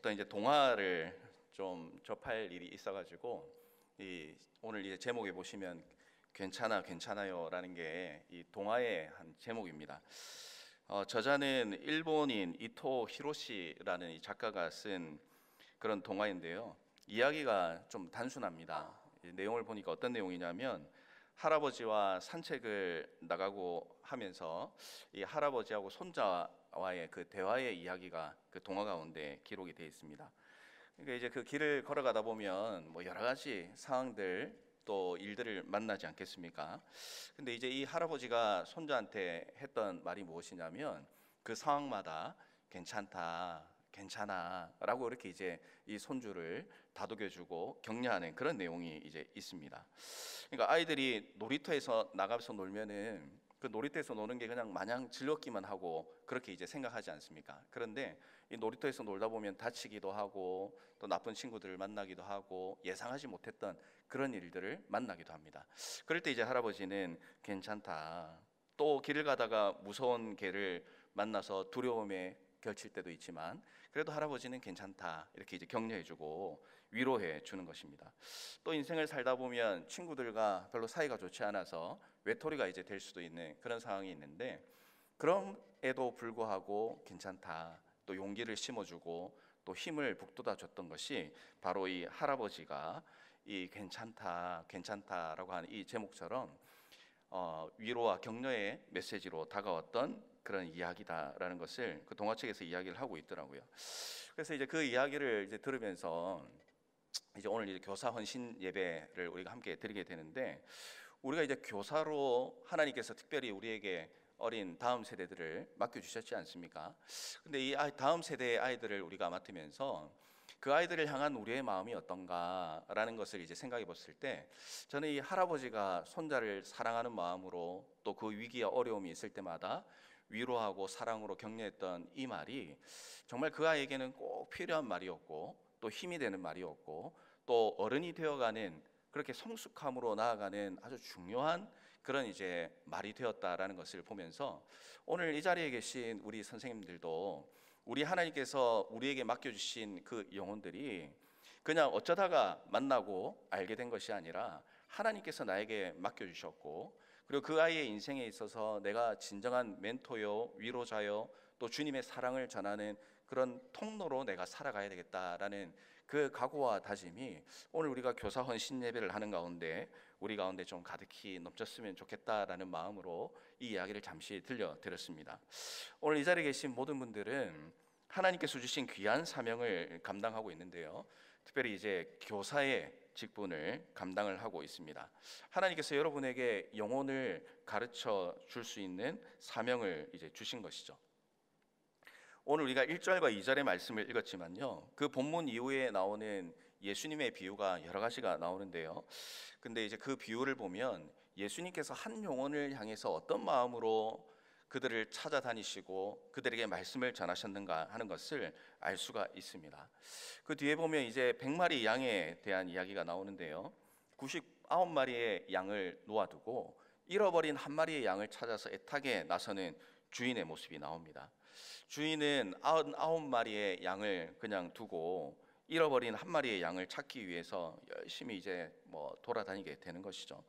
어떤 이제 동화를 좀 접할 일이 있어가지고 오늘 이제 제목에 보시면 괜찮아 괜찮아요라는 게 이 동화의 한 제목입니다. 저자는 일본인 이토 히로시라는 이 작가가 쓴 그런 동화인데요. 이야기가 좀 단순합니다. 이 내용을 보니까 어떤 내용이냐면 할아버지와 산책을 나가고 하면서 이 할아버지하고 손자와의 그 대화의 이야기가 그 동화 가운데 기록이 되어 있습니다. 그러니까 이제 그 길을 걸어가다 보면 뭐 여러 가지 상황들 또 일들을 만나지 않겠습니까? 근데 이제 이 할아버지가 손자한테 했던 말이 무엇이냐면 그 상황마다 괜찮다, 괜찮아라고 이렇게 이제 이 손주를 다독여주고 격려하는 그런 내용이 이제 있습니다. 그러니까 아이들이 놀이터에서 나가서 놀면은 그 놀이터에서 노는 게 그냥 마냥 즐겁기만 하고 그렇게 이제 생각하지 않습니까? 그런데 이 놀이터에서 놀다 보면 다치기도 하고 또 나쁜 친구들을 만나기도 하고 예상하지 못했던 그런 일들을 만나기도 합니다. 그럴 때 이제 할아버지는 괜찮다. 또 길을 가다가 무서운 개를 만나서 두려움에 결칠 때도 있지만 그래도 할아버지는 괜찮다. 이렇게 이제 격려해주고 위로해 주는 것입니다. 또 인생을 살다 보면 친구들과 별로 사이가 좋지 않아서 외톨이가 이제 될 수도 있는 그런 상황이 있는데 그럼에도 불구하고 괜찮다. 또 용기를 심어주고 또 힘을 북돋아 줬던 것이 바로 이 할아버지가 이 괜찮다, 괜찮다라고 하는 이 제목처럼 위로와 격려의 메시지로 다가왔던 그런 이야기다라는 것을 그 동화책에서 이야기를 하고 있더라고요. 그래서 이제 그 이야기를 이제 들으면서 이제 오늘 이제 교사 헌신 예배를 우리가 함께 드리게 되는데 우리가 이제 교사로 하나님께서 특별히 우리에게 어린 다음 세대들을 맡겨주셨지 않습니까? 근데 이 다음 세대의 아이들을 우리가 맡으면서 그 아이들을 향한 우리의 마음이 어떤가라는 것을 이제 생각해 봤을 때 저는 이 할아버지가 손자를 사랑하는 마음으로 또 그 위기와 어려움이 있을 때마다 위로하고 사랑으로 격려했던 이 말이 정말 그 아이에게는 꼭 필요한 말이었고 또 힘이 되는 말이었고 또 어른이 되어가는 그렇게 성숙함으로 나아가는 아주 중요한 그런 이제 말이 되었다라는 것을 보면서 오늘 이 자리에 계신 우리 선생님들도 우리 하나님께서 우리에게 맡겨주신 그 영혼들이 그냥 어쩌다가 만나고 알게 된 것이 아니라 하나님께서 나에게 맡겨주셨고 그리고 그 아이의 인생에 있어서 내가 진정한 멘토요, 위로자요, 또 주님의 사랑을 전하는 그런 통로로 내가 살아가야 되겠다라는 그 각오와 다짐이 오늘 우리가 교사 헌신 예배를 하는 가운데 우리 가운데 좀 가득히 넘쳤으면 좋겠다라는 마음으로 이 이야기를 잠시 들려드렸습니다. 오늘 이 자리에 계신 모든 분들은 하나님께서 주신 귀한 사명을 감당하고 있는데요. 특별히 이제 교사의 직분을 감당을 하고 있습니다. 하나님께서 여러분에게 영혼을 가르쳐 줄 수 있는 사명을 이제 주신 것이죠. 오늘 우리가 1절과 2절의 말씀을 읽었지만요. 그 본문 이후에 나오는 예수님의 비유가 여러 가지가 나오는데요. 근데 이제 그 비유를 보면 예수님께서 한 영혼을 향해서 어떤 마음으로 그들을 찾아다니시고 그들에게 말씀을 전하셨는가 하는 것을 알 수가 있습니다. 그 뒤에 보면 이제 100마리 양에 대한 이야기가 나오는데요. 99마리의 양을 놓아두고 잃어버린 한 마리의 양을 찾아서 애타게 나서는 주인의 모습이 나옵니다. 주인은 99마리의 양을 그냥 두고 잃어버린 한 마리의 양을 찾기 위해서 열심히 이제 돌아다니게 되는 것이죠.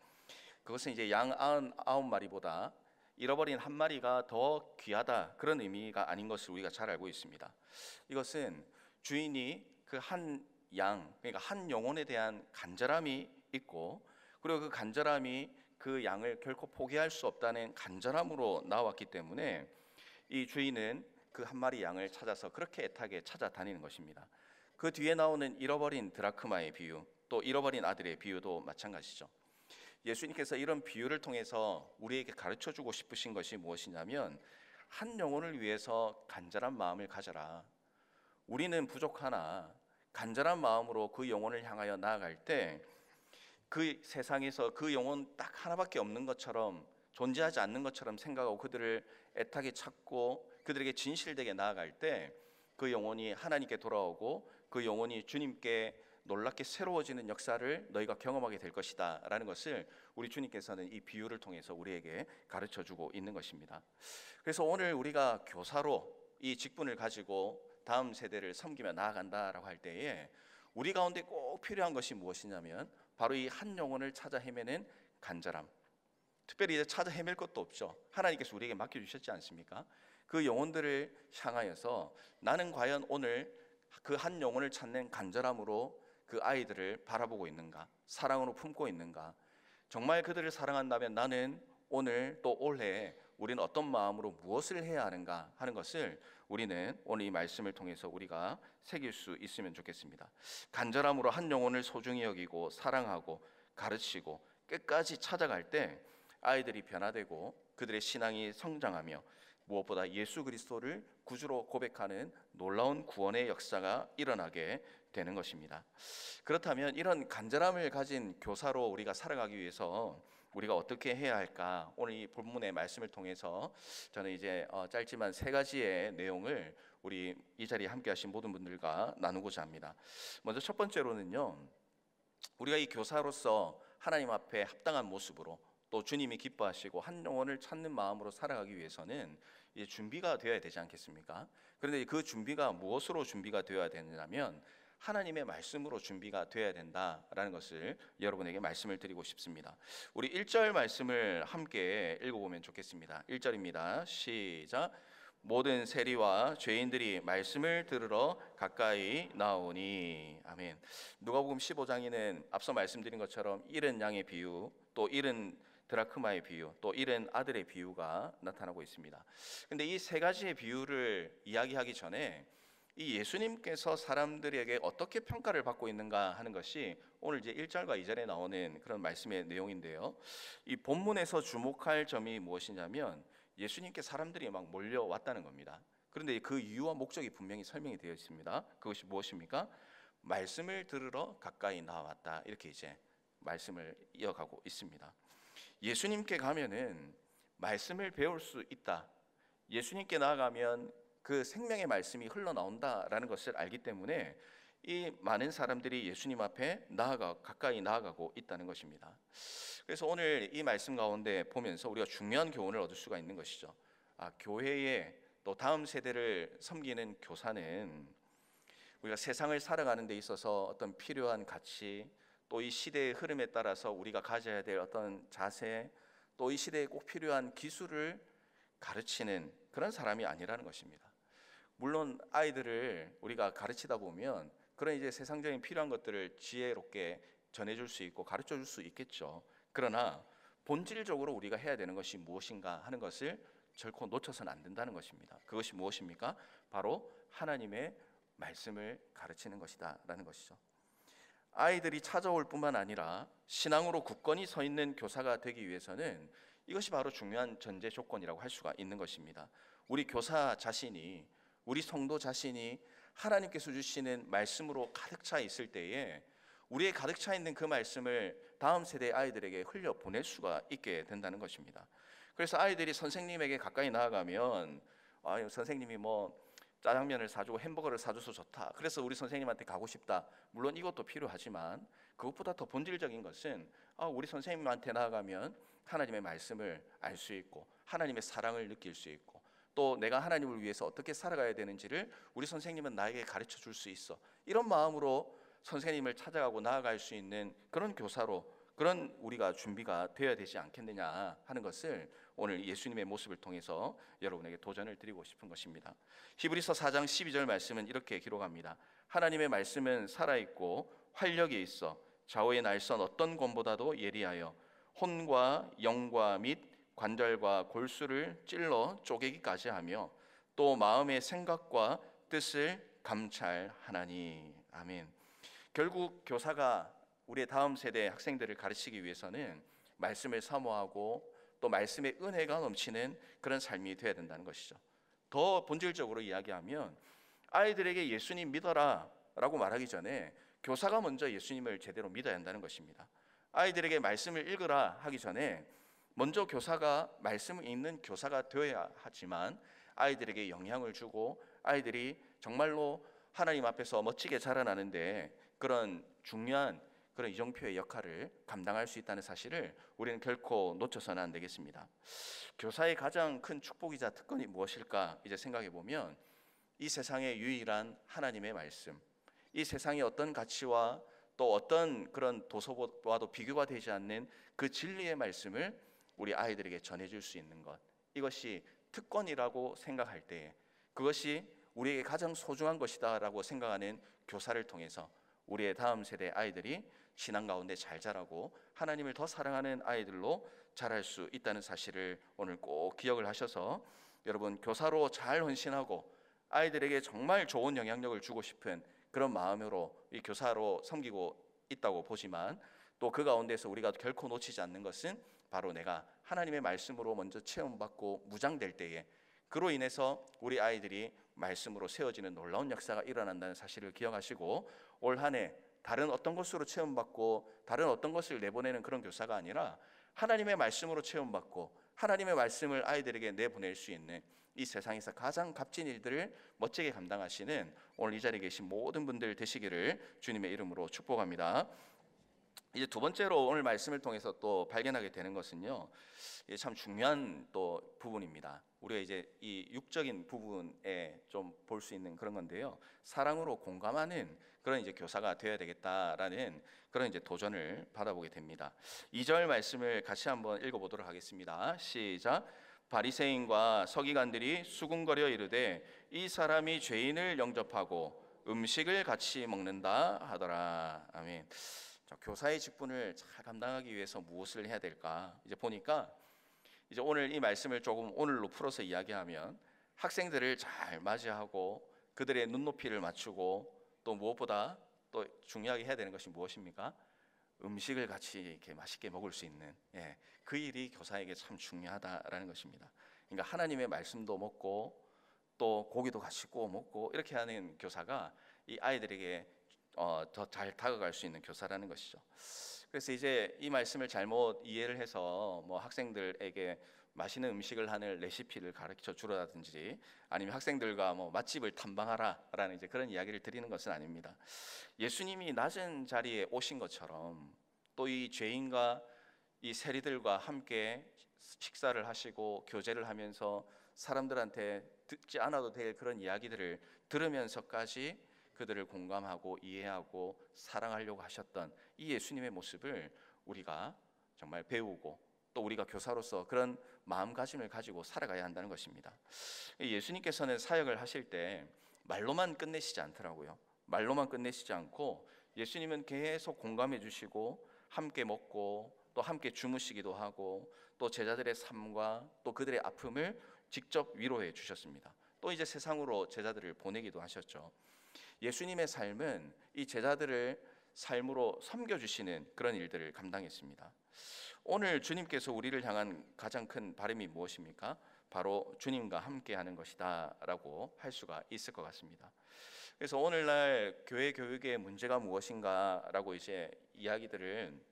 그것은 이제 양 99마리보다 잃어버린 한 마리가 더 귀하다 그런 의미가 아닌 것을 우리가 잘 알고 있습니다. 이것은 주인이 그 한 양, 그러니까 한 영혼에 대한 간절함이 있고 그리고 그 간절함이 그 양을 결코 포기할 수 없다는 간절함으로 나왔기 때문에 이 주인은 그 한 마리 양을 찾아서 그렇게 애타게 찾아다니는 것입니다. 그 뒤에 나오는 잃어버린 드라크마의 비유, 또 잃어버린 아들의 비유도 마찬가지죠. 예수님께서 이런 비유를 통해서 우리에게 가르쳐 주고 싶으신 것이 무엇이냐면 한 영혼을 위해서 간절한 마음을 가져라. 우리는 부족하나 간절한 마음으로 그 영혼을 향하여 나아갈 때 그 세상에서 그 영혼 딱 하나밖에 없는 것처럼 존재하지 않는 것처럼 생각하고 그들을 애타게 찾고 그들에게 진실되게 나아갈 때 그 영혼이 하나님께 돌아오고 그 영혼이 주님께 놀랍게 새로워지는 역사를 너희가 경험하게 될 것이다 라는 것을 우리 주님께서는 이 비유를 통해서 우리에게 가르쳐 주고 있는 것입니다. 그래서 오늘 우리가 교사로 이 직분을 가지고 다음 세대를 섬기며 나아간다라고 할 때에 우리 가운데 꼭 필요한 것이 무엇이냐면 바로 이 한 영혼을 찾아 헤매는 간절함. 특별히 이제 찾아 헤맬 것도 없죠. 하나님께서 우리에게 맡겨주셨지 않습니까? 그 영혼들을 향하여서 나는 과연 오늘 그 한 영혼을 찾는 간절함으로 그 아이들을 바라보고 있는가, 사랑으로 품고 있는가, 정말 그들을 사랑한다면 나는 오늘 또 올해 우리는 어떤 마음으로 무엇을 해야 하는가 하는 것을 우리는 오늘 이 말씀을 통해서 우리가 새길 수 있으면 좋겠습니다. 간절함으로 한 영혼을 소중히 여기고 사랑하고 가르치고 끝까지 찾아갈 때 아이들이 변화되고 그들의 신앙이 성장하며 무엇보다 예수 그리스도를 구주로 고백하는 놀라운 구원의 역사가 일어나게 되는 것입니다. 그렇다면 이런 간절함을 가진 교사로 우리가 살아가기 위해서 우리가 어떻게 해야 할까? 오늘 이 본문의 말씀을 통해서 저는 이제 짧지만 세 가지의 내용을 우리 이 자리에 함께 하신 모든 분들과 나누고자 합니다. 먼저 첫 번째로는요, 우리가 이 교사로서 하나님 앞에 합당한 모습으로 또 주님이 기뻐하시고 한 영혼을 찾는 마음으로 살아가기 위해서는 이제 준비가 되어야 되지 않겠습니까? 그런데 그 준비가 무엇으로 준비가 되어야 되느냐면 하나님의 말씀으로 준비가 되어야 된다라는 것을 여러분에게 말씀을 드리고 싶습니다. 우리 1절 말씀을 함께 읽어보면 좋겠습니다. 1절입니다. 시작. 모든 세리와 죄인들이 말씀을 들으러 가까이 나오니. 아멘. 누가복음 15장에는 앞서 말씀드린 것처럼 잃은 양의 비유, 또 잃은 드라크마의 비유, 또 잃은 아들의 비유가 나타나고 있습니다. 근데 이 세 가지의 비유를 이야기하기 전에 이 예수님께서 사람들에게 어떻게 평가를 받고 있는가 하는 것이 오늘 이제 1절과 2절에 나오는 그런 말씀의 내용인데요. 이 본문에서 주목할 점이 무엇이냐면 예수님께 사람들이 막 몰려왔다는 겁니다. 그런데 그 이유와 목적이 분명히 설명이 되어 있습니다. 그것이 무엇입니까? 말씀을 들으러 가까이 나왔다. 이렇게 이제 말씀을 이어가고 있습니다. 예수님께 가면은 말씀을 배울 수 있다. 예수님께 나아가면 그 생명의 말씀이 흘러나온다라는 것을 알기 때문에 이 많은 사람들이 예수님 앞에 가까이 나아가고 있다는 것입니다. 그래서 오늘 이 말씀 가운데 보면서 우리가 중요한 교훈을 얻을 수가 있는 것이죠. 교회의 또 다음 세대를 섬기는 교사는 우리가 세상을 살아가는 데 있어서 어떤 필요한 가치, 또 이 시대의 흐름에 따라서 우리가 가져야 될 어떤 자세, 또 이 시대에 꼭 필요한 기술을 가르치는 그런 사람이 아니라는 것입니다. 물론 아이들을 우리가 가르치다 보면 그런 이제 세상적인 필요한 것들을 지혜롭게 전해줄 수 있고 가르쳐줄 수 있겠죠. 그러나 본질적으로 우리가 해야 되는 것이 무엇인가 하는 것을 결코 놓쳐서는 안 된다는 것입니다. 그것이 무엇입니까? 바로 하나님의 말씀을 가르치는 것이다 라는 것이죠. 아이들이 찾아올 뿐만 아니라 신앙으로 굳건히 서 있는 교사가 되기 위해서는 이것이 바로 중요한 전제 조건이라고 할 수가 있는 것입니다. 우리 교사 자신이, 우리 성도 자신이 하나님께서 주시는 말씀으로 가득 차 있을 때에 우리의 가득 차 있는 그 말씀을 다음 세대 아이들에게 흘려 보낼 수가 있게 된다는 것입니다. 그래서 아이들이 선생님에게 가까이 나아가면 선생님이 뭐 짜장면을 사주고 햄버거를 사줘서 좋다, 그래서 우리 선생님한테 가고 싶다, 물론 이것도 필요하지만 그것보다 더 본질적인 것은 우리 선생님한테 나아가면 하나님의 말씀을 알 수 있고 하나님의 사랑을 느낄 수 있고 또 내가 하나님을 위해서 어떻게 살아가야 되는지를 우리 선생님은 나에게 가르쳐 줄 수 있어, 이런 마음으로 선생님을 찾아가고 나아갈 수 있는 그런 교사로, 그런 우리가 준비가 되어야 되지 않겠느냐 하는 것을 오늘 예수님의 모습을 통해서 여러분에게 도전을 드리고 싶은 것입니다. 히브리서 4장 12절 말씀은 이렇게 기록합니다. 하나님의 말씀은 살아있고 활력이 있어 좌우의 날선 어떤 검보다도 예리하여 혼과 영과 및 관절과 골수를 찔러 쪼개기까지 하며 또 마음의 생각과 뜻을 감찰하나니. 아멘. 결국 교사가 우리의 다음 세대 학생들을 가르치기 위해서는 말씀을 사모하고 또 말씀의 은혜가 넘치는 그런 삶이 되어야 된다는 것이죠. 더 본질적으로 이야기하면 아이들에게 예수님 믿어라 라고 말하기 전에 교사가 먼저 예수님을 제대로 믿어야 한다는 것입니다. 아이들에게 말씀을 읽으라 하기 전에 먼저 교사가 말씀을 읽는 교사가 되어야 하지만 아이들에게 영향을 주고 아이들이 정말로 하나님 앞에서 멋지게 자라나는데 그런 중요한 그런 이정표의 역할을 감당할 수 있다는 사실을 우리는 결코 놓쳐서는 안 되겠습니다. 교사의 가장 큰 축복이자 특권이 무엇일까 이제 생각해 보면 이 세상의 유일한 하나님의 말씀, 이 세상의 어떤 가치와 또 어떤 그런 도서와도 비교가 되지 않는 그 진리의 말씀을 우리 아이들에게 전해줄 수 있는 것, 이것이 특권이라고 생각할 때에, 그것이 우리에게 가장 소중한 것이다라고 생각하는 교사를 통해서 우리의 다음 세대 아이들이 신앙 가운데 잘 자라고 하나님을 더 사랑하는 아이들로 자랄 수 있다는 사실을 오늘 꼭 기억을 하셔서, 여러분 교사로 잘 헌신하고 아이들에게 정말 좋은 영향력을 주고 싶은 그런 마음으로 이 교사로 섬기고 있다고 보지만, 또 그 가운데서 우리가 결코 놓치지 않는 것은 바로 내가 하나님의 말씀으로 먼저 체험받고 무장될 때에 그로 인해서 우리 아이들이 말씀으로 세워지는 놀라운 역사가 일어난다는 사실을 기억하시고, 올 한 해 다른 어떤 것으로 체험받고 다른 어떤 것을 내보내는 그런 교사가 아니라 하나님의 말씀으로 체험받고 하나님의 말씀을 아이들에게 내보낼 수 있는 이 세상에서 가장 값진 일들을 멋지게 감당하시는 오늘 이 자리에 계신 모든 분들 되시기를 주님의 이름으로 축복합니다. 이제 두 번째로 오늘 말씀을 통해서 또 발견하게 되는 것은요, 참 중요한 또 부분입니다. 우리가 이제 이 육적인 부분에 좀 볼 수 있는 그런 건데요, 사랑으로 공감하는 그런 이제 교사가 되어야 되겠다라는 그런 이제 도전을 받아보게 됩니다. 2절 말씀을 같이 한번 읽어보도록 하겠습니다. 시작. 바리새인과 서기관들이 수군거려 이르되 이 사람이 죄인을 영접하고 음식을 같이 먹는다 하더라. 아멘. 자, 교사의 직분을 잘 감당하기 위해서 무엇을 해야 될까? 이제 보니까 이제 오늘 이 말씀을 조금 오늘로 풀어서 이야기하면, 학생들을 잘 맞이하고 그들의 눈높이를 맞추고 또 무엇보다 또 중요하게 해야 되는 것이 무엇입니까? 음식을 같이 이렇게 맛있게 먹을 수 있는, 그 일이 교사에게 참 중요하다라는 것입니다. 그러니까 하나님의 말씀도 먹고 또 고기도 같이 구워 먹고 이렇게 하는 교사가 이 아이들에게 더 잘 다가갈 수 있는 교사라는 것이죠. 그래서 이제 이 말씀을 잘못 이해를 해서 뭐 학생들에게 맛있는 음식을 하는 레시피를 가르쳐 주라든지 아니면 학생들과 뭐 맛집을 탐방하라라는 이제 그런 이야기를 드리는 것은 아닙니다. 예수님이 낮은 자리에 오신 것처럼 또 이 죄인과 이 세리들과 함께 식사를 하시고 교제를 하면서 사람들한테 듣지 않아도 될 그런 이야기들을 들으면서까지 그들을 공감하고 이해하고 사랑하려고 하셨던 이 예수님의 모습을 우리가 정말 배우고 또 우리가 교사로서 그런 마음가짐을 가지고 살아가야 한다는 것입니다. 예수님께서는 사역을 하실 때 말로만 끝내시지 않더라고요. 말로만 끝내시지 않고 예수님은 계속 공감해 주시고 함께 먹고 또 함께 주무시기도 하고 또 제자들의 삶과 또 그들의 아픔을 직접 위로해 주셨습니다. 또 이제 세상으로 제자들을 보내기도 하셨죠. 예수님의 삶은 이 제자들을 삶으로 섬겨주시는 그런 일들을 감당했습니다. 오늘 주님께서 우리를 향한 가장 큰 바람이 무엇입니까? 바로 주님과 함께하는 것이다 라고 할 수가 있을 것 같습니다. 그래서 오늘날 교회 교육의 문제가 무엇인가 라고 이제 이야기들을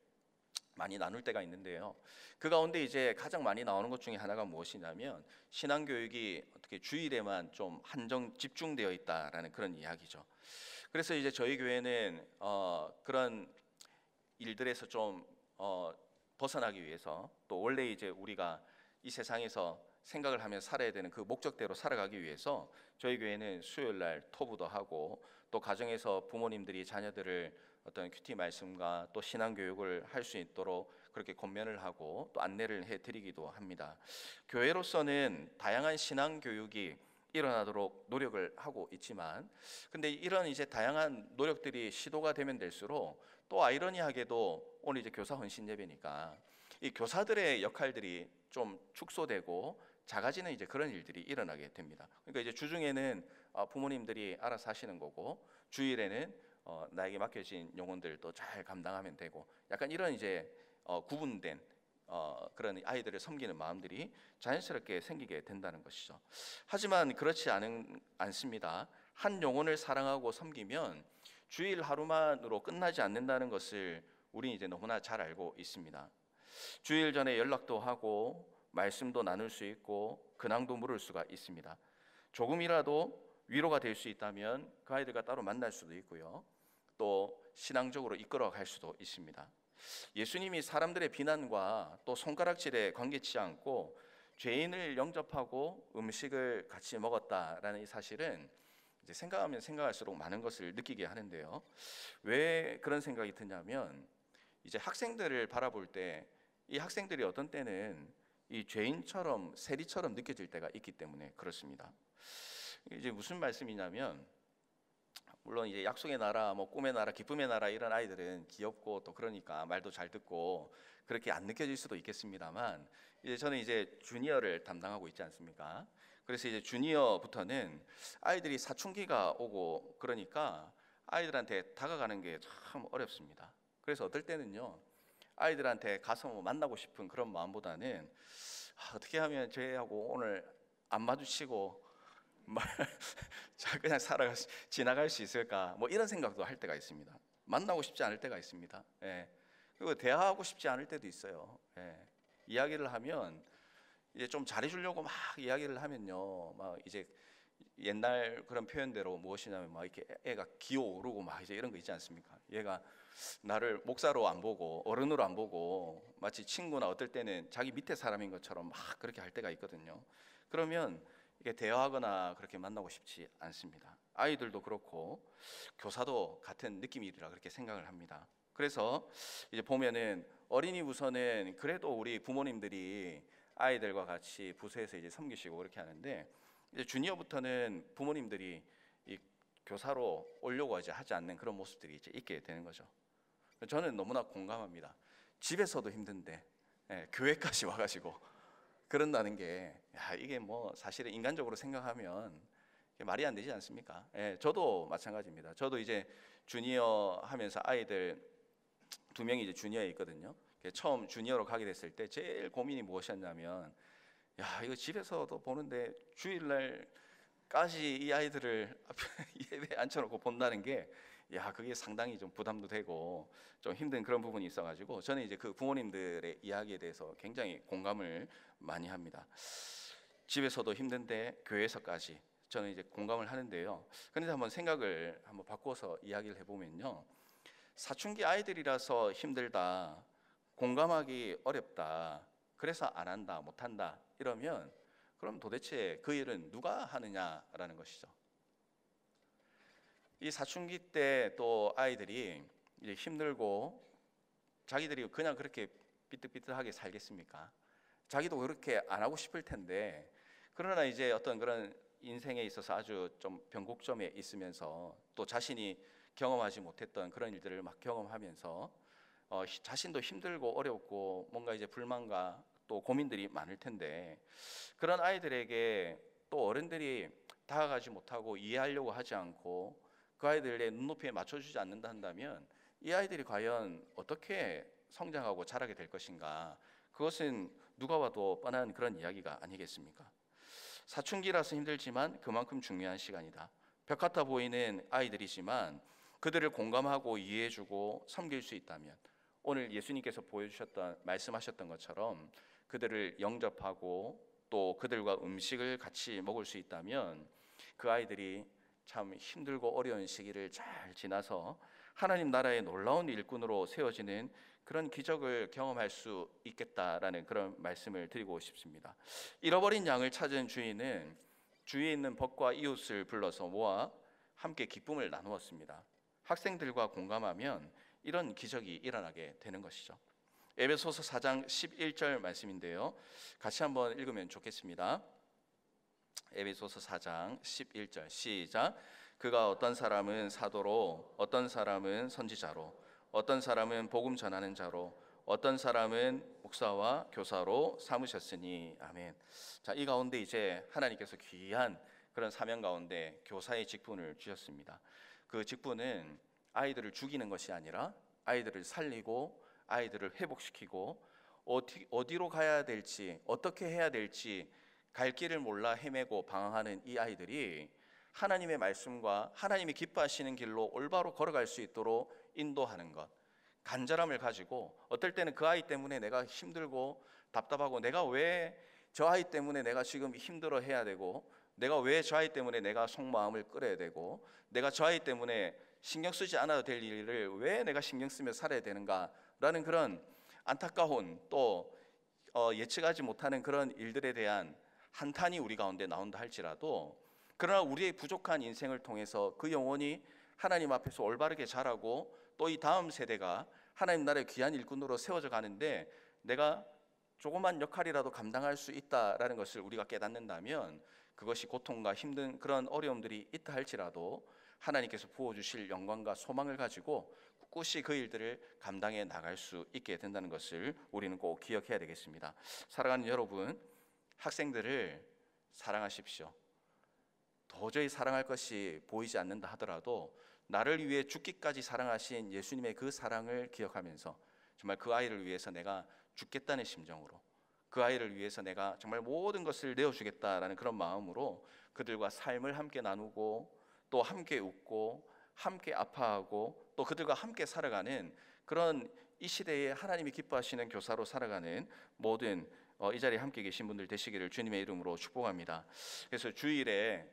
많이 나눌 때가 있는데요, 그 가운데 이제 가장 많이 나오는 것 중에 하나가 무엇이냐면 신앙교육이 어떻게 주일에만 좀 한정 집중되어 있다라는 그런 이야기죠. 그래서 이제 저희 교회는 그런 일들에서 좀 벗어나기 위해서, 또 원래 이제 우리가 이 세상에서 생각을 하며 살아야 되는 그 목적대로 살아가기 위해서 저희 교회는 수요일 날 토부도 하고 또 가정에서 부모님들이 자녀들을 어떤 큐티 말씀과 또 신앙 교육을 할 수 있도록 그렇게 권면을 하고 또 안내를 해드리기도 합니다. 교회로서는 다양한 신앙 교육이 일어나도록 노력을 하고 있지만, 근데 이런 이제 다양한 노력들이 시도가 되면 될수록 또 아이러니하게도 오늘 이제 교사 헌신 예배니까 이 교사들의 역할들이 좀 축소되고 작아지는 이제 그런 일들이 일어나게 됩니다. 그러니까 이제 주중에는 부모님들이 알아서 하시는 거고 주일에는 나에게 맡겨진 영혼들도 잘 감당하면 되고, 약간 이런 이제 구분된 그런 아이들을 섬기는 마음들이 자연스럽게 생기게 된다는 것이죠. 하지만 그렇지 않습니다. 한 영혼을 사랑하고 섬기면 주일 하루만으로 끝나지 않는다는 것을 우리 이제 너무나 잘 알고 있습니다. 주일 전에 연락도 하고 말씀도 나눌 수 있고 근황도 물을 수가 있습니다. 조금이라도 위로가 될 수 있다면 그 아이들과 따로 만날 수도 있고요, 또 신앙적으로 이끌어 갈 수도 있습니다. 예수님이 사람들의 비난과 또 손가락질에 관계치 않고 죄인을 영접하고 음식을 같이 먹었다라는 이 사실은 이제 생각하면 생각할수록 많은 것을 느끼게 하는데요. 왜 그런 생각이 드냐면 이제 학생들을 바라볼 때 이 학생들이 어떤 때는 이 죄인처럼 세리처럼 느껴질 때가 있기 때문에 그렇습니다. 이제 무슨 말씀이냐면 물론 이제 약속의 나라, 뭐 꿈의 나라, 기쁨의 나라 이런 아이들은 귀엽고 또 그러니까 말도 잘 듣고 그렇게 안 느껴질 수도 있겠습니다만 이제 저는 이제 주니어를 담당하고 있지 않습니까? 그래서 이제 주니어부터는 아이들이 사춘기가 오고 그러니까 아이들한테 다가가는 게 참 어렵습니다. 그래서 어떨 때는요 아이들한테 가서 뭐 만나고 싶은 그런 마음보다는 어떻게 하면 쟤하고 오늘 안 마주치고 자 그냥 지나갈 수 있을까 뭐 이런 생각도 할 때가 있습니다. 만나고 싶지 않을 때가 있습니다. 예. 그리고 대화하고 싶지 않을 때도 있어요. 예. 이야기를 하면 이제 좀 잘해주려고 막 이야기를 하면요, 막 이제 옛날 그런 표현대로 무엇이냐면 막 이렇게 애가 기어오르고 막 이제 이런 거 있지 않습니까? 얘가 나를 목사로 안 보고 어른으로 안 보고 마치 친구나 어떨 때는 자기 밑에 사람인 것처럼 막 그렇게 할 때가 있거든요. 그러면 이게 대화하거나 그렇게 만나고 싶지 않습니다. 아이들도 그렇고 교사도 같은 느낌이라 그렇게 생각을 합니다. 그래서 이제 보면은 어린이 부서는 그래도 우리 부모님들이 아이들과 같이 부서에서 이제 섬기시고 그렇게 하는데 이제 주니어부터는 부모님들이 이 교사로 오려고 이제 하지 않는 그런 모습들이 이제 있게 되는 거죠. 저는 너무나 공감합니다. 집에서도 힘든데 교회까지 와가지고 그런다는 게 이게 뭐 사실은 인간적으로 생각하면 말이 안 되지 않습니까? 저도 마찬가지입니다. 저도 이제 주니어 하면서 아이들 2명이 이제 주니어에 있거든요. 처음 주니어로 가게 됐을 때 제일 고민이 무엇이었냐면 이거 집에서도 보는데 주일날까지 이 아이들을 예배에 앉혀놓고 본다는 게 그게 상당히 좀 부담도 되고 좀 힘든 그런 부분이 있어가지고 저는 이제 그 부모님들의 이야기에 대해서 굉장히 공감을 많이 합니다. 집에서도 힘든데 교회에서까지 저는 이제 공감을 하는데요. 그런데 한번 생각을 한번 바꿔서 이야기를 해보면요, 사춘기 아이들이라서 힘들다, 공감하기 어렵다, 그래서 안 한다, 못 한다 이러면 그럼 도대체 그 일은 누가 하느냐라는 것이죠. 이 사춘기 때 또 아이들이 이제 힘들고 자기들이 그냥 그렇게 삐뚤삐뚤하게 살겠습니까? 자기도 그렇게 안 하고 싶을 텐데, 그러나 이제 어떤 그런 인생에 있어서 아주 좀 변곡점에 있으면서 또 자신이 경험하지 못했던 그런 일들을 막 경험하면서 자신도 힘들고 어렵고 뭔가 이제 불만과 또 고민들이 많을 텐데, 그런 아이들에게 또 어른들이 다가가지 못하고 이해하려고 하지 않고 그 아이들의 눈높이에 맞춰주지 않는다 한다면 이 아이들이 과연 어떻게 성장하고 자라게 될 것인가? 그것은 누가 봐도 뻔한 그런 이야기가 아니겠습니까? 사춘기라서 힘들지만 그만큼 중요한 시간이다. 벽 같아 보이는 아이들이지만 그들을 공감하고 이해해주고 섬길 수 있다면, 오늘 예수님께서 보여주셨던 말씀하셨던 것처럼 그들을 영접하고 또 그들과 음식을 같이 먹을 수 있다면 그 아이들이 참 힘들고 어려운 시기를 잘 지나서 하나님 나라의 놀라운 일꾼으로 세워지는 그런 기적을 경험할 수 있겠다라는 그런 말씀을 드리고 싶습니다. 잃어버린 양을 찾은 주인은 주위에 있는 벗과 이웃을 불러서 모아 함께 기쁨을 나누었습니다. 학생들과 공감하면 이런 기적이 일어나게 되는 것이죠. 에베소서 4장 11절 말씀인데요, 같이 한번 읽으면 좋겠습니다. 에베소서 4장 11절 시작. 그가 어떤 사람은 사도로, 어떤 사람은 선지자로, 어떤 사람은 복음 전하는 자로, 어떤 사람은 목사와 교사로 삼으셨으니. 아멘. 자, 이 가운데 이제 하나님께서 귀한 그런 사명 가운데 교사의 직분을 주셨습니다. 그 직분은 아이들을 죽이는 것이 아니라 아이들을 살리고 아이들을 회복시키고 어디로 가야 될지 어떻게 해야 될지 갈 길을 몰라 헤매고 방황하는 이 아이들이 하나님의 말씀과 하나님이 기뻐하시는 길로 올바로 걸어갈 수 있도록 인도하는 것, 간절함을 가지고 어떨 때는 그 아이 때문에 내가 힘들고 답답하고 내가 왜 저 아이 때문에 내가 지금 힘들어 해야 되고 내가 왜 저 아이 때문에 내가 속마음을 끌어야 되고 내가 저 아이 때문에 신경 쓰지 않아도 될 일을 왜 내가 신경 쓰며 살아야 되는가라는 그런 안타까운 또 예측하지 못하는 그런 일들에 대한 한탄이 우리 가운데 나온다 할지라도 그러나 우리의 부족한 인생을 통해서 그 영혼이 하나님 앞에서 올바르게 자라고 또 이 다음 세대가 하나님 나라의 귀한 일꾼으로 세워져 가는데 내가 조그만 역할이라도 감당할 수 있다라는 것을 우리가 깨닫는다면, 그것이 고통과 힘든 그런 어려움들이 있다 할지라도 하나님께서 부어주실 영광과 소망을 가지고 꿋꿋이 그 일들을 감당해 나갈 수 있게 된다는 것을 우리는 꼭 기억해야 되겠습니다. 사랑하는 여러분, 학생들을 사랑하십시오. 도저히 사랑할 것이 보이지 않는다 하더라도 나를 위해 죽기까지 사랑하신 예수님의 그 사랑을 기억하면서 정말 그 아이를 위해서 내가 죽겠다는 심정으로, 그 아이를 위해서 내가 정말 모든 것을 내어주겠다라는 그런 마음으로 그들과 삶을 함께 나누고 또 함께 웃고 함께 아파하고 또 그들과 함께 살아가는 그런 이 시대에 하나님이 기뻐하시는 교사로 살아가는 모든 이 자리에 함께 계신 분들 되시기를 주님의 이름으로 축복합니다. 그래서 주일에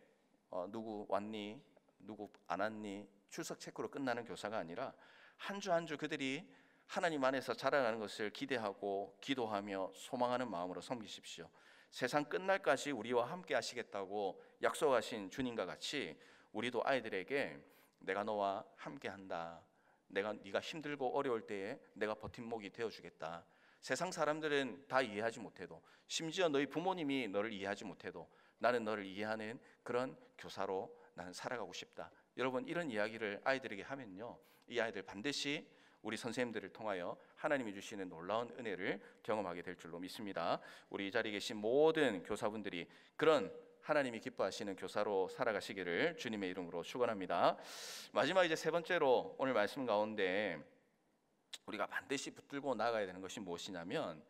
누구 왔니? 누구 안 왔니? 출석 체크로 끝나는 교사가 아니라 한 주 한 주 그들이 하나님 안에서 자라가는 것을 기대하고 기도하며 소망하는 마음으로 섬기십시오. 세상 끝날까지 우리와 함께 하시겠다고 약속하신 주님과 같이 우리도 아이들에게 내가 너와 함께 한다, 네가 힘들고 어려울 때에 내가 버팀목이 되어주겠다. 세상 사람들은 다 이해하지 못해도, 심지어 너희 부모님이 너를 이해하지 못해도 나는 너를 이해하는 그런 교사로 나는 살아가고 싶다. 여러분, 이런 이야기를 아이들에게 하면요, 이 아이들 반드시 우리 선생님들을 통하여 하나님이 주시는 놀라운 은혜를 경험하게 될 줄로 믿습니다. 우리 이 자리에 계신 모든 교사분들이 그런 하나님이 기뻐하시는 교사로 살아가시기를 주님의 이름으로 축원합니다. 마지막 이제 세 번째로 오늘 말씀 가운데 우리가 반드시 붙들고 나가야 되는 것이 무엇이냐면,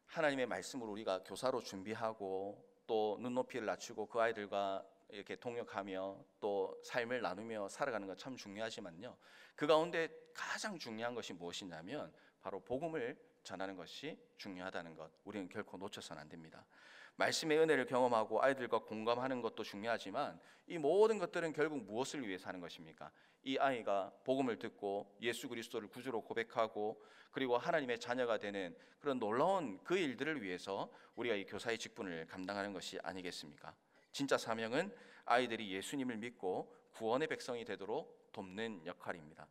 하나님의 말씀으로 우리가 교사로 준비하고 또 눈높이를 낮추고 그 아이들과 이렇게 동역하며 또 삶을 나누며 살아가는 건 참 중요하지만요, 그 가운데 가장 중요한 것이 무엇이냐면 바로 복음을 전하는 것이 중요하다는 것, 우리는 결코 놓쳐서는 안 됩니다. 말씀의 은혜를 경험하고 아이들과 공감하는 것도 중요하지만 이 모든 것들은 결국 무엇을 위해서 하는 것입니까? 이 아이가 복음을 듣고 예수 그리스도를 구주로 고백하고 그리고 하나님의 자녀가 되는 그런 놀라운 그 일들을 위해서 우리가 이 교사의 직분을 감당하는 것이 아니겠습니까? 진짜 사명은 아이들이 예수님을 믿고 구원의 백성이 되도록 돕는 역할입니다.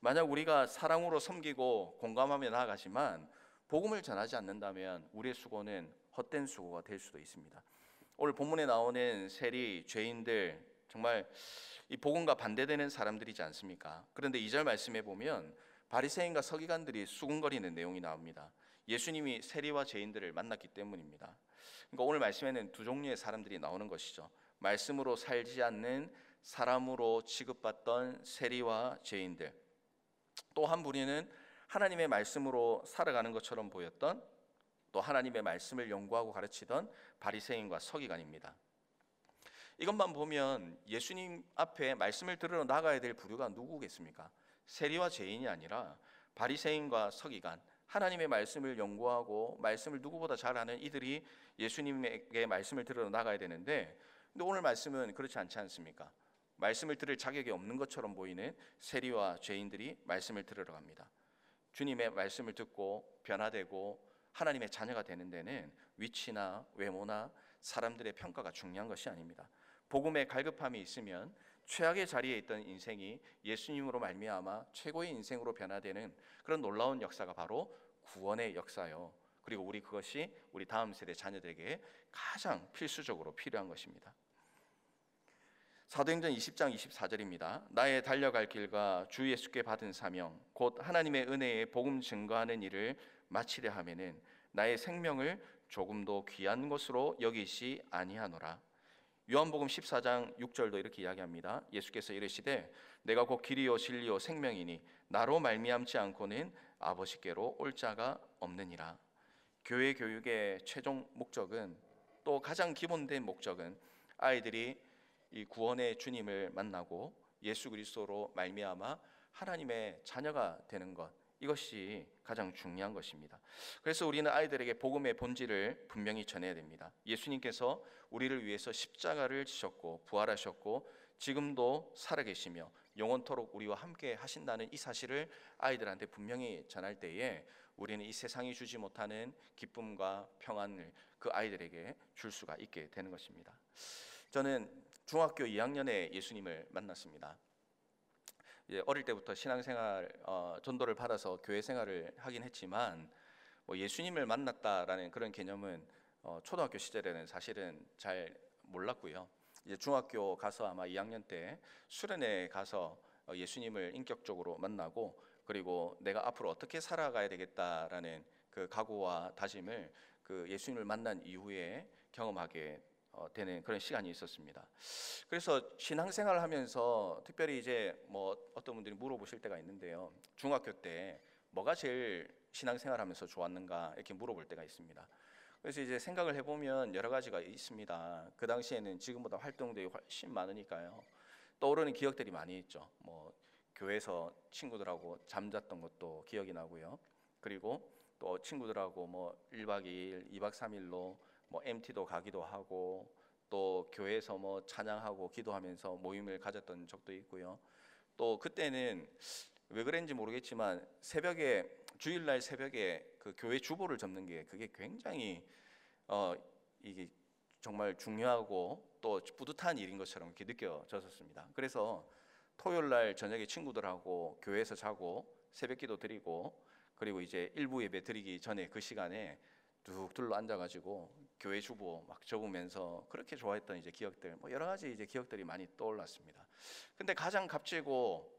만약 우리가 사랑으로 섬기고 공감하며 나아가지만 복음을 전하지 않는다면 우리의 수고는 헛된 수고가 될 수도 있습니다. 오늘 본문에 나오는 세리, 죄인들, 정말 이 복음과 반대되는 사람들이지 않습니까? 그런데 2절 말씀에 보면 바리새인과 서기관들이 수군거리는 내용이 나옵니다. 예수님이 세리와 죄인들을 만났기 때문입니다. 그러니까 오늘 말씀에는 두 종류의 사람들이 나오는 것이죠. 말씀으로 살지 않는 사람으로 취급받던 세리와 죄인들, 또 한 부류는 하나님의 말씀으로 살아가는 것처럼 보였던, 또 하나님의 말씀을 연구하고 가르치던 바리새인과 서기관입니다. 이것만 보면 예수님 앞에 말씀을 들으러 나가야 될 부류가 누구겠습니까? 세리와 죄인이 아니라 바리새인과 서기관, 하나님의 말씀을 연구하고 말씀을 누구보다 잘 아는 이들이 예수님에게 말씀을 들으러 나가야 되는데, 근데 오늘 말씀은 그렇지 않지 않습니까? 말씀을 들을 자격이 없는 것처럼 보이는 세리와 죄인들이 말씀을 들으러 갑니다. 주님의 말씀을 듣고 변화되고 하나님의 자녀가 되는 데는 위치나 외모나 사람들의 평가가 중요한 것이 아닙니다. 복음의 갈급함이 있으면 최악의 자리에 있던 인생이 예수님으로 말미암아 최고의 인생으로 변화되는 그런 놀라운 역사가 바로 구원의 역사요. 그리고 그것이 우리 다음 세대 자녀들에게 가장 필수적으로 필요한 것입니다. 사도행전 20장 24절입니다. 나의 달려갈 길과 주 예수께 받은 사명 곧 하나님의 은혜의 복음 증거하는 일을 마치려 하면은 나의 생명을 조금도 귀한 것으로 여기시 아니하노라. 요한복음 14장 6절도 이렇게 이야기합니다. 예수께서 이르시되 내가 곧 길이요 진리요 생명이니 나로 말미암지 않고는 아버지께로 올 자가 없느니라. 교회 교육의 최종 목적은, 또 가장 기본된 목적은 아이들이 이 구원의 주님을 만나고 예수 그리스도로 말미암아 하나님의 자녀가 되는 것, 이것이 가장 중요한 것입니다. 그래서 우리는 아이들에게 복음의 본질을 분명히 전해야 됩니다. 예수님께서 우리를 위해서 십자가를 지셨고 부활하셨고 지금도 살아계시며 영원토록 우리와 함께 하신다는 이 사실을 아이들한테 분명히 전할 때에 우리는 이 세상이 주지 못하는 기쁨과 평안을 그 아이들에게 줄 수가 있게 되는 것입니다. 저는 중학교 2학년에 예수님을 만났습니다. 어릴 때부터 신앙생활, 전도를 받아서 교회 생활을 하긴 했지만 뭐 예수님을 만났다라는 그런 개념은 초등학교 시절에는 사실은 잘 몰랐고요. 이제 중학교 가서 아마 2학년 때 수련회 가서 예수님을 인격적으로 만나고, 그리고 내가 앞으로 어떻게 살아가야 되겠다라는 그 각오와 다짐을 그 예수님을 만난 이후에 경험하게 되는 그런 시간이 있었습니다. 그래서 신앙생활을 하면서 특별히 이제 뭐 어떤 분들이 물어보실 때가 있는데요. 중학교 때 뭐가 제일 신앙생활하면서 좋았는가 이렇게 물어볼 때가 있습니다. 그래서 이제 생각을 해보면 여러 가지가 있습니다. 그 당시에는 지금보다 활동들이 훨씬 많으니까요. 떠오르는 기억들이 많이 있죠. 뭐 교회에서 친구들하고 잠잤던 것도 기억이 나고요. 그리고 또 친구들하고 뭐 1박 2일, 2박 3일로 뭐 MT도 가기도 하고, 또 교회에서 뭐 찬양하고 기도하면서 모임을 가졌던 적도 있고요. 또 그때는 왜 그랬는지 모르겠지만 새벽에, 주일날 새벽에 그 교회 주보를 접는 게 그게 굉장히 이게 정말 중요하고 또 뿌듯한 일인 것처럼 이렇게 느껴졌었습니다. 그래서 토요일날 저녁에 친구들하고 교회에서 자고 새벽기도 드리고, 그리고 이제 일부 예배 드리기 전에 그 시간에 뚝 둘러 앉아가지고 교회 주보 막 적으면서 그렇게 좋아했던 이제 기억들, 뭐 여러 가지 이제 기억들이 많이 떠올랐습니다. 근데 가장 값지고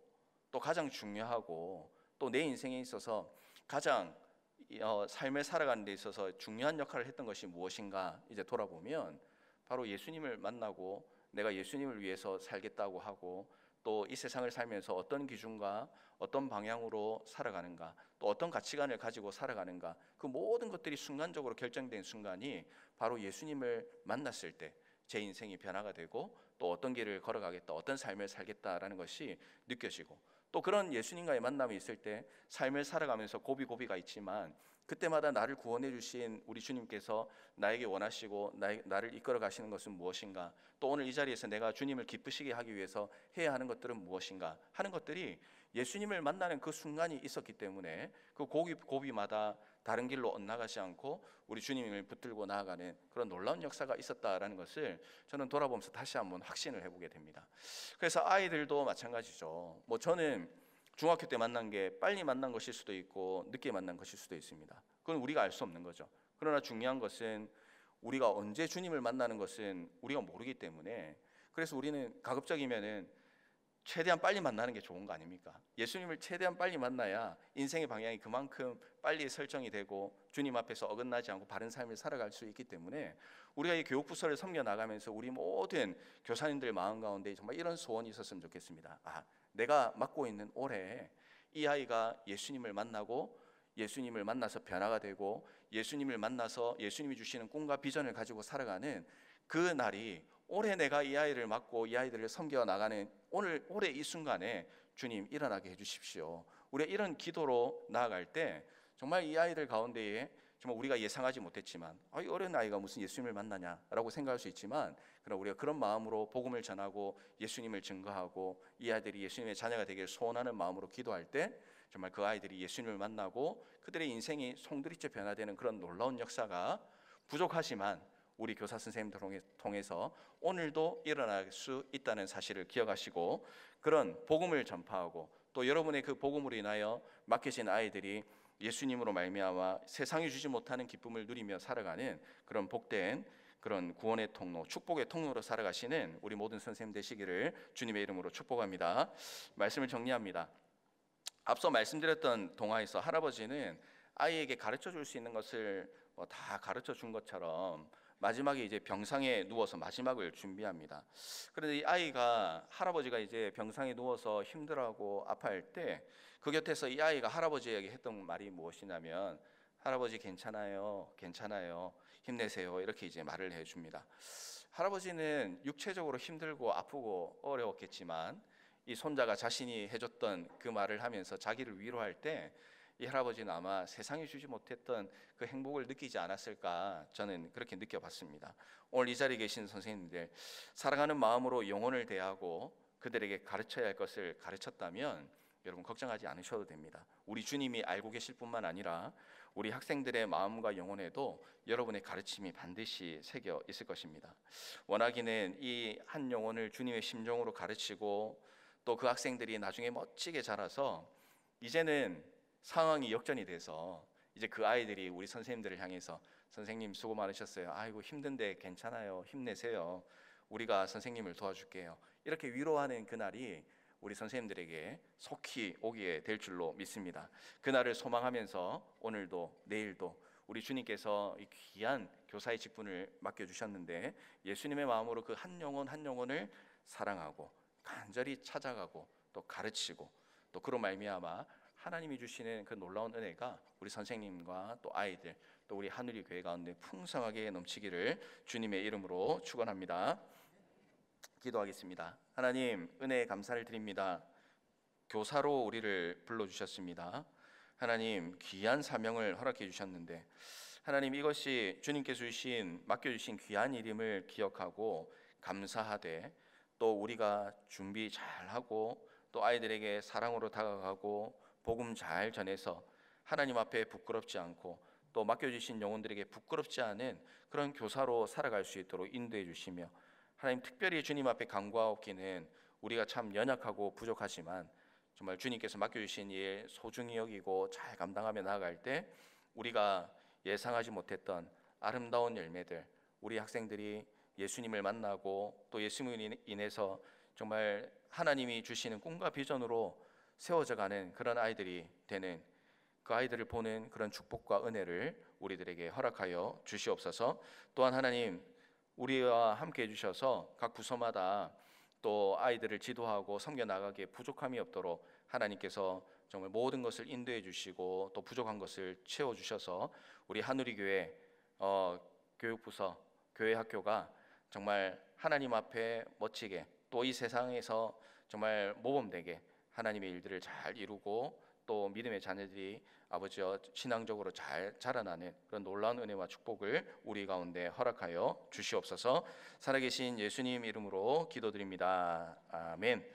또 가장 중요하고 또 내 인생에 있어서 가장 삶을 살아가는 데 있어서 중요한 역할을 했던 것이 무엇인가 이제 돌아보면 바로 예수님을 만나고 내가 예수님을 위해서 살겠다고 하고, 또 이 세상을 살면서 어떤 기준과 어떤 방향으로 살아가는가, 또 어떤 가치관을 가지고 살아가는가, 그 모든 것들이 순간적으로 결정된 순간이 바로 예수님을 만났을 때 제 인생이 변화가 되고 또 어떤 길을 걸어가겠다, 어떤 삶을 살겠다라는 것이 느껴지고, 또 그런 예수님과의 만남이 있을 때 삶을 살아가면서 고비고비가 있지만 그때마다 나를 구원해 주신 우리 주님께서 나에게 원하시고 나를 이끌어 가시는 것은 무엇인가, 또 오늘 이 자리에서 내가 주님을 기쁘시게 하기 위해서 해야 하는 것들은 무엇인가 하는 것들이 예수님을 만나는 그 순간이 있었기 때문에 그 고비마다 다른 길로 엇나가지 않고 우리 주님을 붙들고 나아가는 그런 놀라운 역사가 있었다라는 것을 저는 돌아보면서 다시 한번 확신을 해보게 됩니다. 그래서 아이들도 마찬가지죠. 뭐 저는 중학교 때 만난 게 빨리 만난 것일 수도 있고 늦게 만난 것일 수도 있습니다. 그건 우리가 알 수 없는 거죠. 그러나 중요한 것은 우리가 언제 주님을 만나는 것은 우리가 모르기 때문에, 그래서 우리는 가급적이면은 최대한 빨리 만나는 게 좋은 거 아닙니까? 예수님을 최대한 빨리 만나야 인생의 방향이 그만큼 빨리 설정이 되고 주님 앞에서 어긋나지 않고 바른 삶을 살아갈 수 있기 때문에 우리가 이 교육부서를 섬겨 나가면서 우리 모든 교사님들 마음 가운데 정말 이런 소원이 있었으면 좋겠습니다. 내가 맡고 있는 올해 이 아이가 예수님을 만나고 예수님을 만나서 변화가 되고 예수님을 만나서 예수님이 주시는 꿈과 비전을 가지고 살아가는 그 날이, 올해 내가 이 아이를 맡고 이 아이들을 섬겨 나가는 올해 이 순간에 주님 일어나게 해주십시오. 우리가 이런 기도로 나아갈 때 정말 이 아이들 가운데에 정말 우리가 예상하지 못했지만 이 어린 아이가 무슨 예수님을 만나냐라고 생각할 수 있지만, 그러나 우리가 그런 마음으로 복음을 전하고 예수님을 증거하고 이 아이들이 예수님의 자녀가 되길 소원하는 마음으로 기도할 때 정말 그 아이들이 예수님을 만나고 그들의 인생이 송두리째 변화되는 그런 놀라운 역사가 부족하지만 우리 교사 선생님들 통해서 오늘도 일어날 수 있다는 사실을 기억하시고, 그런 복음을 전파하고 또 여러분의 그 복음으로 인하여 맡겨진 아이들이 예수님으로 말미암아 세상이 주지 못하는 기쁨을 누리며 살아가는 그런 복된 그런 구원의 통로, 축복의 통로로 살아가시는 우리 모든 선생님 되시기를 주님의 이름으로 축복합니다. 말씀을 정리합니다. 앞서 말씀드렸던 동화에서 할아버지는 아이에게 가르쳐 줄 수 있는 것을 다 가르쳐 준 것처럼 마지막에 이제 병상에 누워서 마지막을 준비합니다. 그런데 이 아이가, 할아버지가 이제 병상에 누워서 힘들어하고 아파할 때 그 곁에서 이 아이가 할아버지에게 했던 말이 무엇이냐면, 할아버지 괜찮아요, 괜찮아요, 힘내세요, 이렇게 이제 말을 해줍니다. 할아버지는 육체적으로 힘들고 아프고 어려웠겠지만 이 손자가 자신이 해줬던 그 말을 하면서 자기를 위로할 때 이 할아버지는 아마 세상이 주지 못했던 그 행복을 느끼지 않았을까, 저는 그렇게 느껴봤습니다. 오늘 이 자리에 계신 선생님들, 사랑하는 마음으로 영혼을 대하고 그들에게 가르쳐야 할 것을 가르쳤다면 여러분 걱정하지 않으셔도 됩니다. 우리 주님이 알고 계실 뿐만 아니라 우리 학생들의 마음과 영혼에도 여러분의 가르침이 반드시 새겨 있을 것입니다. 원하기는 이 한 영혼을 주님의 심정으로 가르치고 또 그 학생들이 나중에 멋지게 자라서 이제는 상황이 역전이 돼서 이제 그 아이들이 우리 선생님들을 향해서 선생님 수고 많으셨어요. 아이고 힘든데 괜찮아요. 힘내세요. 우리가 선생님을 도와줄게요. 이렇게 위로하는 그날이 우리 선생님들에게 속히 오게 될 줄로 믿습니다. 그날을 소망하면서 오늘도 내일도 우리 주님께서 이 귀한 교사의 직분을 맡겨주셨는데 예수님의 마음으로 그 한 영혼 한 영혼을 사랑하고 간절히 찾아가고 또 가르치고 또 그로 말미암아 하나님이 주시는 그 놀라운 은혜가 우리 선생님과 또 아이들 또 우리 하늘이 교회 가운데 풍성하게 넘치기를 주님의 이름으로 축원합니다. 기도하겠습니다. 하나님, 은혜에 감사를 드립니다. 교사로 우리를 불러주셨습니다. 하나님, 귀한 사명을 허락해 주셨는데 하나님, 이것이 주님께서 주신 맡겨주신 귀한 일임을 기억하고 감사하되 또 우리가 준비 잘하고 또 아이들에게 사랑으로 다가가고 복음 잘 전해서 하나님 앞에 부끄럽지 않고 또 맡겨주신 영혼들에게 부끄럽지 않은 그런 교사로 살아갈 수 있도록 인도해 주시며 하나님, 특별히 주님 앞에 간구하옵기는 우리가 참 연약하고 부족하지만 정말 주님께서 맡겨주신 일 소중히 여기고 잘 감당하며 나아갈 때 우리가 예상하지 못했던 아름다운 열매들, 우리 학생들이 예수님을 만나고 또 예수님을 인해서 정말 하나님이 주시는 꿈과 비전으로 세워져가는 그런 아이들이 되는, 그 아이들을 보는 그런 축복과 은혜를 우리들에게 허락하여 주시옵소서. 또한 하나님, 우리와 함께 해주셔서 각 부서마다 또 아이들을 지도하고 섬겨나가기에 부족함이 없도록 하나님께서 정말 모든 것을 인도해 주시고 또 부족한 것을 채워주셔서 우리 하누리 교회 교육부서 교회 학교가 정말 하나님 앞에 멋지게 또 이 세상에서 정말 모범되게 하나님의 일들을 잘 이루고 또 믿음의 자녀들이 아버지여 신앙적으로 잘 자라나는 그런 놀라운 은혜와 축복을 우리 가운데 허락하여 주시옵소서. 살아계신 예수님 이름으로 기도드립니다. 아멘.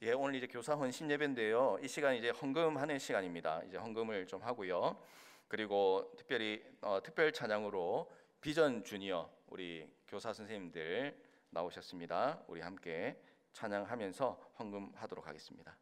예, 오늘 이제 교사 헌신 예배인데요. 이 시간 이제 헌금하는 시간입니다. 이제 헌금을 좀 하고요. 그리고 특별히 특별 찬양으로 비전 주니어 우리 교사 선생님들 나오셨습니다. 우리 함께 찬양하면서 헌금하도록 하겠습니다.